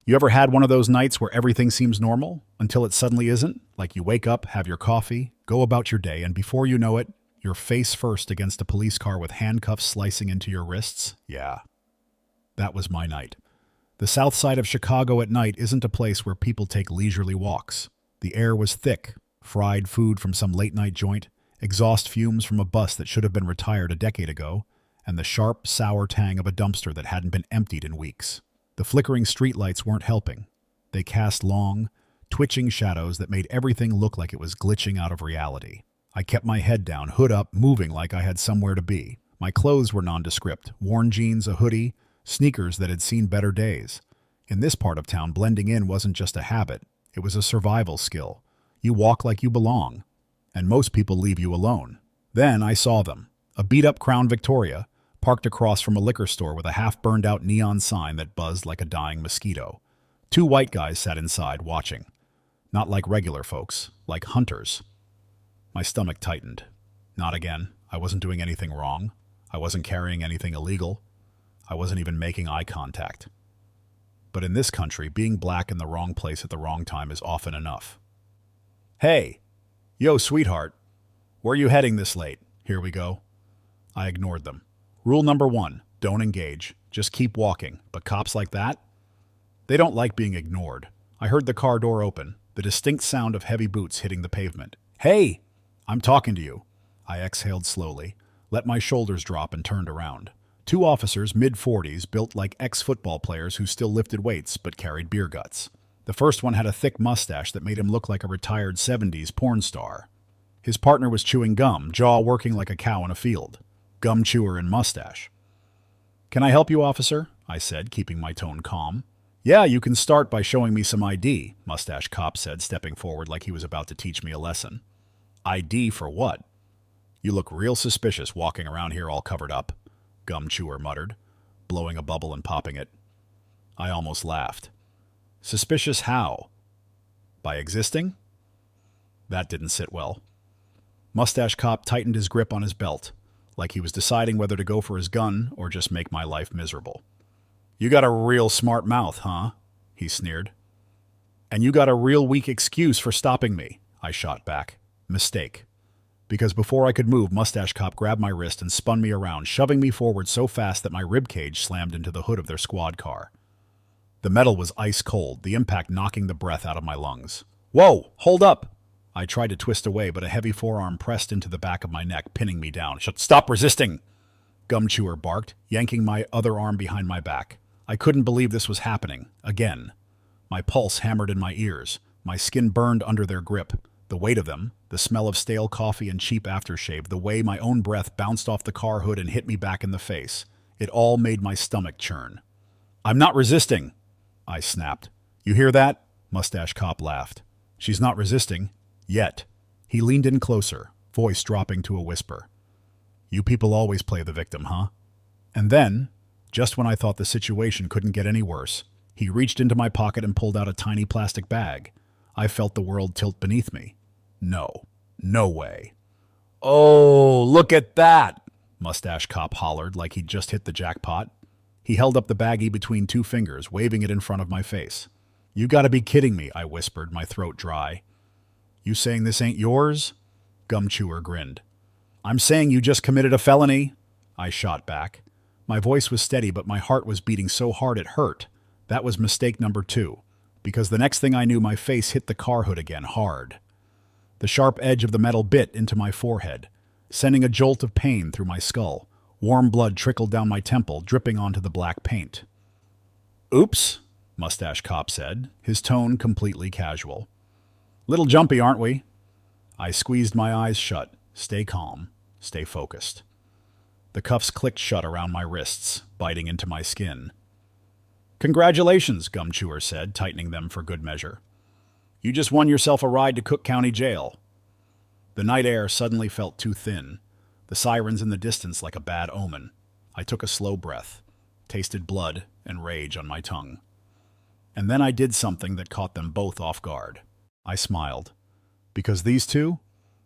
You ever had one of those nights where everything seems normal until it suddenly isn't? Like you wake up, have your coffee, go about your day, and before you know it, you're face first against a police car with handcuffs slicing into your wrists? Yeah, that was my night. The south side of Chicago at night isn't a place where people take leisurely walks. The air was thick, fried food from some late-night joint, exhaust fumes from a bus that should have been retired a decade ago, and the sharp, sour tang of a dumpster that hadn't been emptied in weeks. The flickering streetlights weren't helping. They cast long, twitching shadows that made everything look like it was glitching out of reality. I kept my head down, hood up, moving like I had somewhere to be. My clothes were nondescript, worn jeans, a hoodie, sneakers that had seen better days. In this part of town, blending in wasn't just a habit, it was a survival skill. You walk like you belong, and most people leave you alone. Then I saw them. A beat-up Crown Victoria, parked across from a liquor store with a half-burned-out neon sign that buzzed like a dying mosquito. Two white guys sat inside, watching. Not like regular folks, like hunters. My stomach tightened. Not again. I wasn't doing anything wrong. I wasn't carrying anything illegal. I wasn't even making eye contact. But in this country, being black in the wrong place at the wrong time is often enough. Hey! Yo, sweetheart. Where are you heading this late? Here we go. I ignored them. Rule number 1, don't engage. Just keep walking. But cops like that? They don't like being ignored. I heard the car door open, the distinct sound of heavy boots hitting the pavement. Hey! I'm talking to you. I exhaled slowly, let my shoulders drop and turned around. Two officers, mid-40s, built like ex-football players who still lifted weights but carried beer guts. The first one had a thick mustache that made him look like a retired 70s porn star. His partner was chewing gum, jaw working like a cow in a field. Gum chewer and mustache. Can I help you, officer? I said, keeping my tone calm. Yeah, you can start by showing me some ID, mustache cop said, stepping forward like he was about to teach me a lesson. ID for what? You look real suspicious walking around here all covered up, Gum chewer muttered, blowing a bubble and popping it. I almost laughed. Suspicious how? By existing? That didn't sit well. Mustache cop tightened his grip on his belt, like he was deciding whether to go for his gun or just make my life miserable. You got a real smart mouth, huh? He sneered. And you got a real weak excuse for stopping me, I shot back. Mistake. Because before I could move, Mustache Cop grabbed my wrist and spun me around, shoving me forward so fast that my ribcage slammed into the hood of their squad car. The metal was ice cold, the impact knocking the breath out of my lungs. Whoa, hold up! I tried to twist away, but a heavy forearm pressed into the back of my neck, pinning me down. Stop resisting! Gum chewer barked, yanking my other arm behind my back. I couldn't believe this was happening. Again. My pulse hammered in my ears. My skin burned under their grip. The weight of them, the smell of stale coffee and cheap aftershave, the way my own breath bounced off the car hood and hit me back in the face. It all made my stomach churn. I'm not resisting, I snapped. You hear that? Mustache Cop laughed. She's not resisting. Yet. He leaned in closer, voice dropping to a whisper. You people always play the victim, huh? And then, just when I thought the situation couldn't get any worse, he reached into my pocket and pulled out a tiny plastic bag. I felt the world tilt beneath me. No. No way. Oh, look at that! Mustache Cop hollered like he'd just hit the jackpot. He held up the baggie between two fingers, waving it in front of my face. You gotta be kidding me, I whispered, my throat dry. You saying this ain't yours? Gum chewer grinned. I'm saying you just committed a felony, I shot back. My voice was steady, but my heart was beating so hard it hurt. That was mistake number 2, because the next thing I knew, my face hit the car hood again hard. The sharp edge of the metal bit into my forehead, sending a jolt of pain through my skull. Warm blood trickled down my temple, dripping onto the black paint. Oops, Mustache Cop said, his tone completely casual. Little jumpy, aren't we? I squeezed my eyes shut. Stay calm. Stay focused. The cuffs clicked shut around my wrists, biting into my skin. Congratulations, Gum Chewer said, tightening them for good measure. You just won yourself a ride to Cook County Jail. The night air suddenly felt too thin, the sirens in the distance like a bad omen. I took a slow breath, tasted blood and rage on my tongue. And then I did something that caught them both off guard. I smiled. Because these two,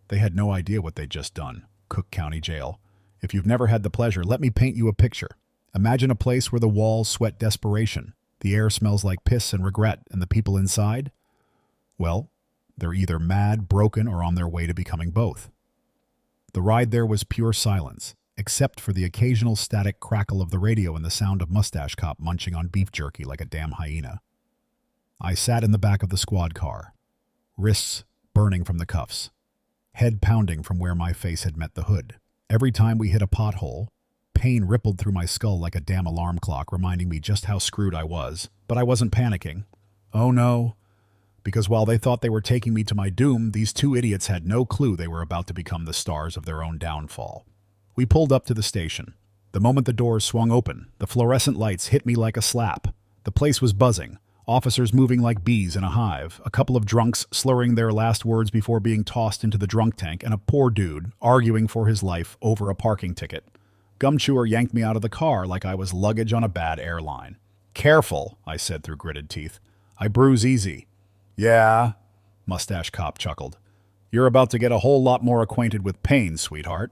they had no idea what they'd just done. Cook County Jail. If you've never had the pleasure, let me paint you a picture. Imagine a place where the walls sweat desperation. The air smells like piss and regret, and the people inside? Well, they're either mad, broken, or on their way to becoming both. The ride there was pure silence, except for the occasional static crackle of the radio and the sound of Mustache Cop munching on beef jerky like a damn hyena. I sat in the back of the squad car, wrists burning from the cuffs, head pounding from where my face had met the hood. Every time we hit a pothole, pain rippled through my skull like a damn alarm clock, reminding me just how screwed I was. But I wasn't panicking. Oh no, because while they thought they were taking me to my doom, these two idiots had no clue they were about to become the stars of their own downfall. We pulled up to the station. The moment the doors swung open, the fluorescent lights hit me like a slap. The place was buzzing, officers moving like bees in a hive, a couple of drunks slurring their last words before being tossed into the drunk tank, and a poor dude arguing for his life over a parking ticket. Gumchewer yanked me out of the car like I was luggage on a bad airline. "Careful," I said through gritted teeth. "I bruise easy." "Yeah," Mustache Cop chuckled. "You're about to get a whole lot more acquainted with pain, sweetheart."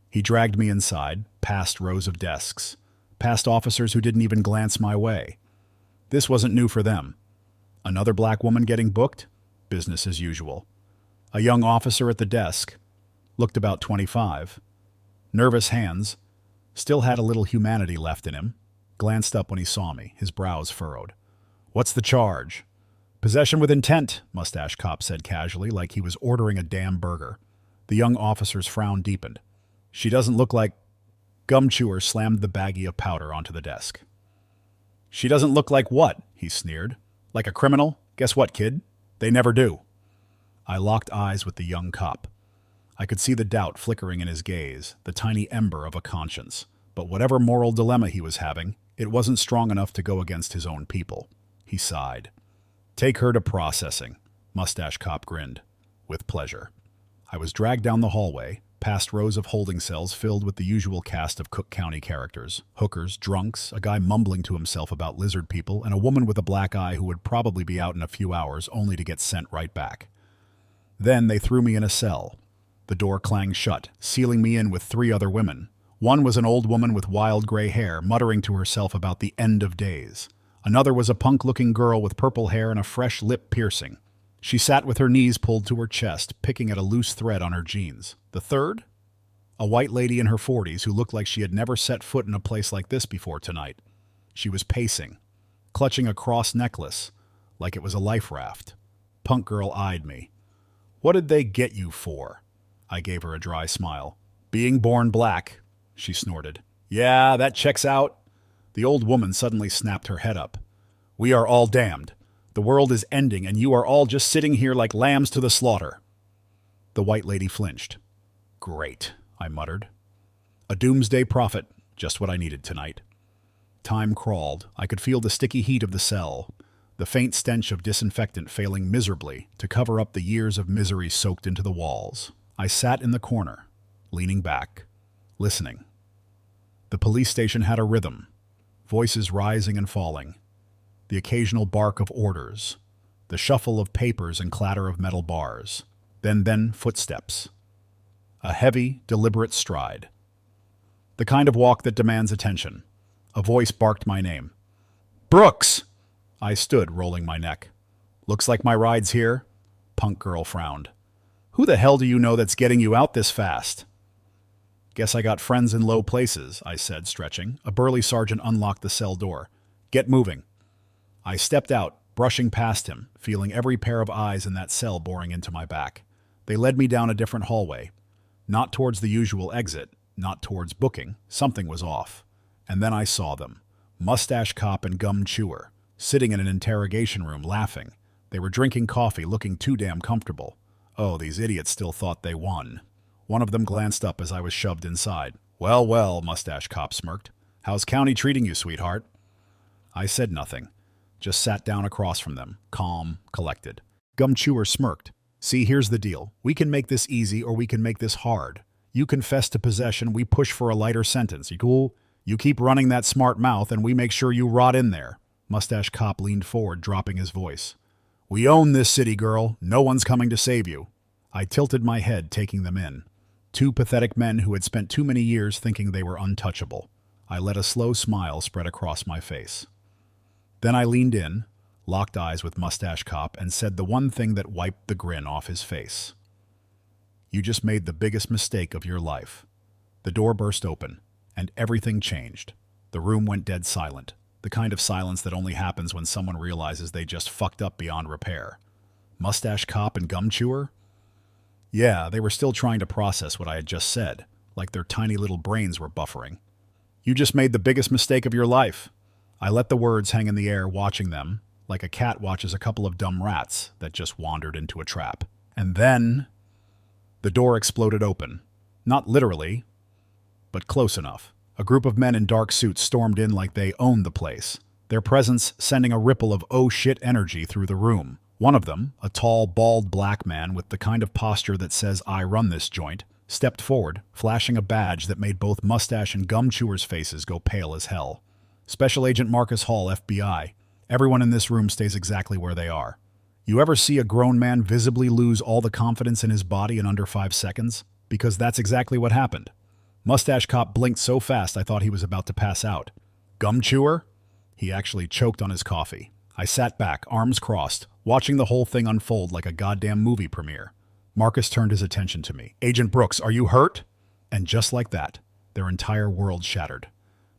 He dragged me inside, past rows of desks, past officers who didn't even glance my way. This wasn't new for them. Another black woman getting booked? Business as usual. A young officer at the desk, looked about 25. Nervous hands, still had a little humanity left in him, glanced up when he saw me, his brows furrowed. "What's the charge?" "Possession with intent," Mustache Cop said casually, like he was ordering a damn burger. The young officer's frown deepened. "She doesn't look like—" Gumchewer slammed the baggie of powder onto the desk. "She doesn't look like what?" he sneered. "Like a criminal? Guess what, kid? They never do." I locked eyes with the young cop. I could see the doubt flickering in his gaze, the tiny ember of a conscience. But whatever moral dilemma he was having, it wasn't strong enough to go against his own people. He sighed. "Take her to processing," Mustache Cop grinned. "With pleasure." I was dragged down the hallway, past rows of holding cells filled with the usual cast of Cook County characters. Hookers, drunks, a guy mumbling to himself about lizard people, and a woman with a black eye who would probably be out in a few hours only to get sent right back. Then they threw me in a cell. The door clanged shut, sealing me in with 3 other women. One was an old woman with wild gray hair, muttering to herself about the end of days. Another was a punk-looking girl with purple hair and a fresh lip piercing. She sat with her knees pulled to her chest, picking at a loose thread on her jeans. The third? A white lady in her 40s who looked like she had never set foot in a place like this before tonight. She was pacing, clutching a cross necklace, like it was a life raft. Punk girl eyed me. "What did they get you for?" I gave her a dry smile. "Being born black," she snorted. "Yeah, that checks out." The old woman suddenly snapped her head up. "We are all damned. The world is ending, and you are all just sitting here like lambs to the slaughter." The white lady flinched. "Great," I muttered. "A doomsday prophet, just what I needed tonight." Time crawled. I could feel the sticky heat of the cell, the faint stench of disinfectant failing miserably to cover up the years of misery soaked into the walls. I sat in the corner, leaning back, listening. The police station had a rhythm, voices rising and falling, the occasional bark of orders, the shuffle of papers and clatter of metal bars, then footsteps. A heavy, deliberate stride. The kind of walk that demands attention. A voice barked my name. "Brooks!" I stood, rolling my neck. "Looks like my ride's here." Punk girl frowned. "Who the hell do you know that's getting you out this fast?" "Guess I got friends in low places," I said, stretching. A burly sergeant unlocked the cell door. "Get moving." I stepped out, brushing past him, feeling every pair of eyes in that cell boring into my back. They led me down a different hallway. Not towards the usual exit, not towards booking. Something was off. And then I saw them. Mustache Cop and Gum Chewer, sitting in an interrogation room, laughing. They were drinking coffee, looking too damn comfortable. Oh, these idiots still thought they won. One of them glanced up as I was shoved inside. Well, well, Mustache Cop smirked. "How's county treating you, sweetheart?" I said nothing, just sat down across from them, calm, collected. Gum Chewer smirked. "See, here's the deal. We can make this easy or we can make this hard. You confess to possession, we push for a lighter sentence. You cool? You keep running that smart mouth and we make sure you rot in there." Mustache Cop leaned forward, dropping his voice. "We own this city, girl. No one's coming to save you." I tilted my head, taking them in. 2 pathetic men who had spent too many years thinking they were untouchable. I let a slow smile spread across my face. Then I leaned in, locked eyes with Mustache Cop, and said the one thing that wiped the grin off his face. You just made the biggest mistake of your life. The door burst open, and everything changed. The room went dead silent, the kind of silence that only happens when someone realizes they just fucked up beyond repair. Mustache Cop and Gum Chewer? Yeah, they were still trying to process what I had just said, like their tiny little brains were buffering. You just made the biggest mistake of your life. I let the words hang in the air, watching them, like a cat watches a couple of dumb rats that just wandered into a trap. And then the door exploded open. Not literally, but close enough. A group of men in dark suits stormed in like they owned the place, their presence sending a ripple of oh shit energy through the room. One of them, a tall, bald black man with the kind of posture that says I run this joint, stepped forward, flashing a badge that made both Mustache and Gum Chewer's faces go pale as hell. Special Agent Marcus Hall, FBI. Everyone in this room stays exactly where they are. You ever see a grown man visibly lose all the confidence in his body in under 5 seconds? Because that's exactly what happened. Mustache Cop blinked so fast I thought he was about to pass out. Gum Chewer? He actually choked on his coffee. I sat back, arms crossed, watching the whole thing unfold like a goddamn movie premiere. Marcus turned his attention to me. Agent Brooks, are you hurt? And just like that, their entire world shattered.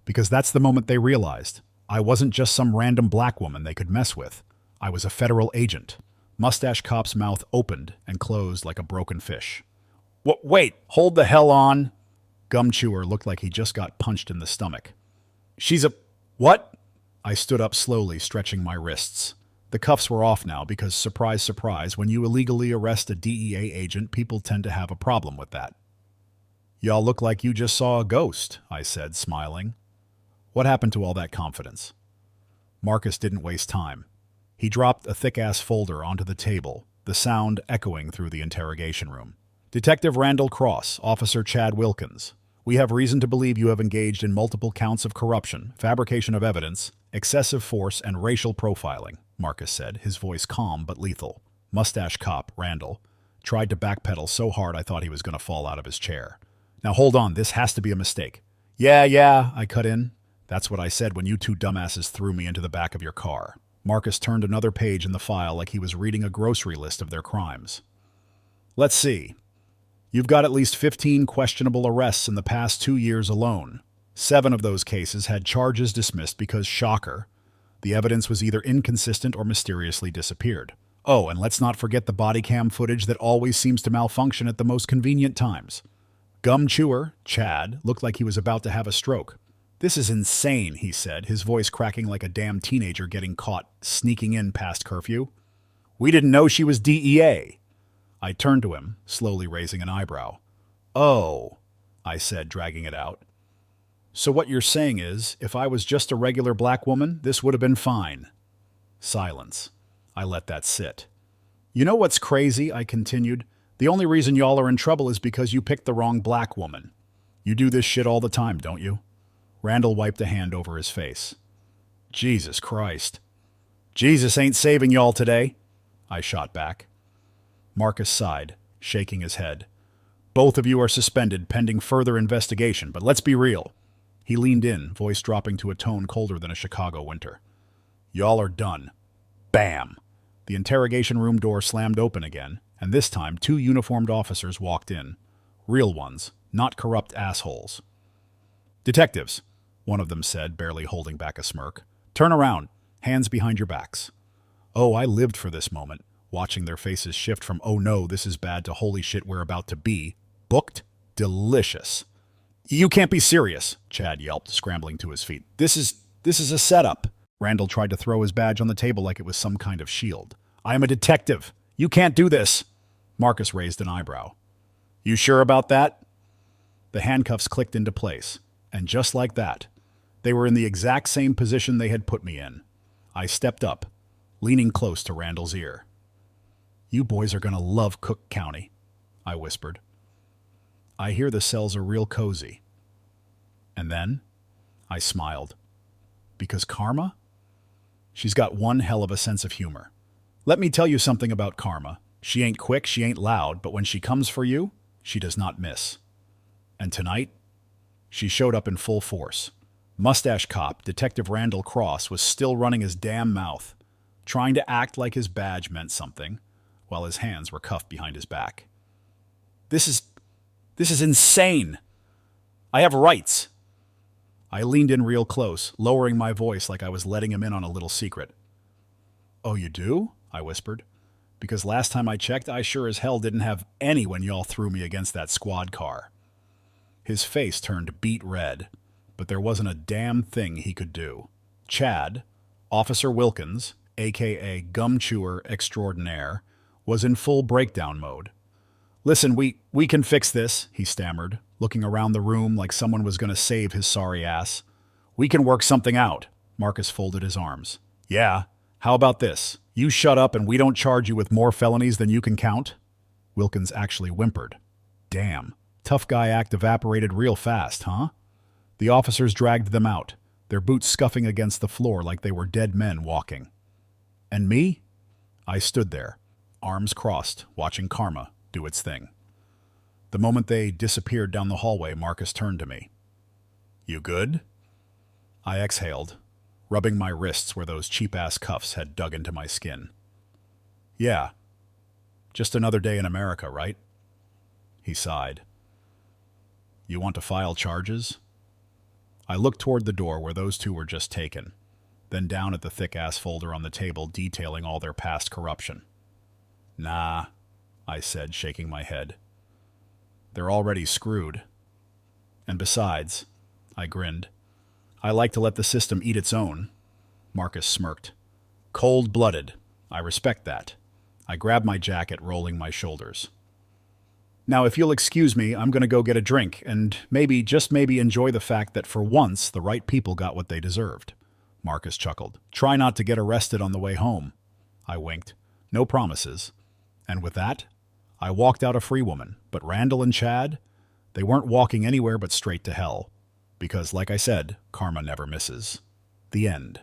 Because that's the moment they realized. I wasn't just some random black woman they could mess with. I was a federal agent. Mustache Cop's mouth opened and closed like a broken fish. Wait, hold the hell on. Gum Chewer looked like he just got punched in the stomach. She's a... What? I stood up slowly, stretching my wrists. The cuffs were off now because, surprise, surprise, when you illegally arrest a DEA agent, people tend to have a problem with that. Y'all look like you just saw a ghost, I said, smiling. What happened to all that confidence? Marcus didn't waste time. He dropped a thick-ass folder onto the table, the sound echoing through the interrogation room. Detective Randall Cross, Officer Chad Wilkins. We have reason to believe you have engaged in multiple counts of corruption, fabrication of evidence, excessive force, and racial profiling, Marcus said, his voice calm but lethal. Mustache Cop, Randall, tried to backpedal so hard I thought he was going to fall out of his chair. Now hold on, this has to be a mistake. Yeah, I cut in. That's what I said when you two dumbasses threw me into the back of your car. Marcus turned another page in the file like he was reading a grocery list of their crimes. Let's see. You've got at least 15 questionable arrests in the past 2 years alone. 7 of those cases had charges dismissed because, shocker, the evidence was either inconsistent or mysteriously disappeared. Oh, and let's not forget the body cam footage that always seems to malfunction at the most convenient times. Gum Chewer, Chad, looked like he was about to have a stroke. This is insane, he said, his voice cracking like a damn teenager getting caught sneaking in past curfew. We didn't know she was DEA. I turned to him, slowly raising an eyebrow. Oh, I said, dragging it out. So what you're saying is, if I was just a regular black woman, this would have been fine. Silence. I let that sit. You know what's crazy? I continued. The only reason y'all are in trouble is because you picked the wrong black woman. You do this shit all the time, don't you? Randall wiped a hand over his face. Jesus Christ. Jesus ain't saving y'all today, I shot back. Marcus sighed, shaking his head. Both of you are suspended pending further investigation, but let's be real. He leaned in, voice dropping to a tone colder than a Chicago winter. Y'all are done. Bam! The interrogation room door slammed open again, and this time 2 uniformed officers walked in. Real ones, not corrupt assholes. Detectives, one of them said, barely holding back a smirk. Turn around, hands behind your backs. Oh, I lived for this moment, watching their faces shift from oh no, this is bad to holy shit, we're about to be booked. Delicious. You can't be serious, Chad yelped, scrambling to his feet. This is a setup. Randall tried to throw his badge on the table like it was some kind of shield. I am a detective. You can't do this. Marcus raised an eyebrow. You sure about that? The handcuffs clicked into place, and just like that, they were in the exact same position they had put me in. I stepped up, leaning close to Randall's ear. You boys are going to love Cook County, I whispered. I hear the cells are real cozy. And then I smiled. Because Karma? She's got one hell of a sense of humor. Let me tell you something about Karma. She ain't quick, she ain't loud, but when she comes for you, she does not miss. And tonight, she showed up in full force. Mustache cop, Detective Randall Cross, was still running his damn mouth, trying to act like his badge meant something, while his hands were cuffed behind his back. This is insane. I have rights. I leaned in real close, lowering my voice like I was letting him in on a little secret. Oh, you do? I whispered. Because last time I checked, I sure as hell didn't have any when y'all threw me against that squad car. His face turned beet red, but there wasn't a damn thing he could do. Chad, Officer Wilkins, a.k.a. Gum Chewer Extraordinaire, was in full breakdown mode. Listen, we can fix this, he stammered, looking around the room like someone was going to save his sorry ass. We can work something out. Marcus folded his arms. Yeah, how about this? You shut up and we don't charge you with more felonies than you can count? Wilkins actually whimpered. Damn, tough guy act evaporated real fast, huh? The officers dragged them out, their boots scuffing against the floor like they were dead men walking. And me? I stood there, arms crossed, watching karma do its thing. The moment they disappeared down the hallway, Marcus turned to me. You good? I exhaled, rubbing my wrists where those cheap-ass cuffs had dug into my skin. Yeah. Just another day in America, right? He sighed. You want to file charges? I looked toward the door where those two were just taken, then down at the thick-ass folder on the table detailing all their past corruption. Nah, I said, shaking my head. They're already screwed. And besides, I grinned, I like to let the system eat its own. Marcus smirked. Cold-blooded. I respect that. I grabbed my jacket, rolling my shoulders. Now, if you'll excuse me, I'm going to go get a drink and maybe, just maybe, enjoy the fact that for once the right people got what they deserved. Marcus chuckled. Try not to get arrested on the way home. I winked. No promises. And with that, I walked out a free woman. But Randall and Chad, they weren't walking anywhere but straight to hell. Because, like I said, karma never misses. The end.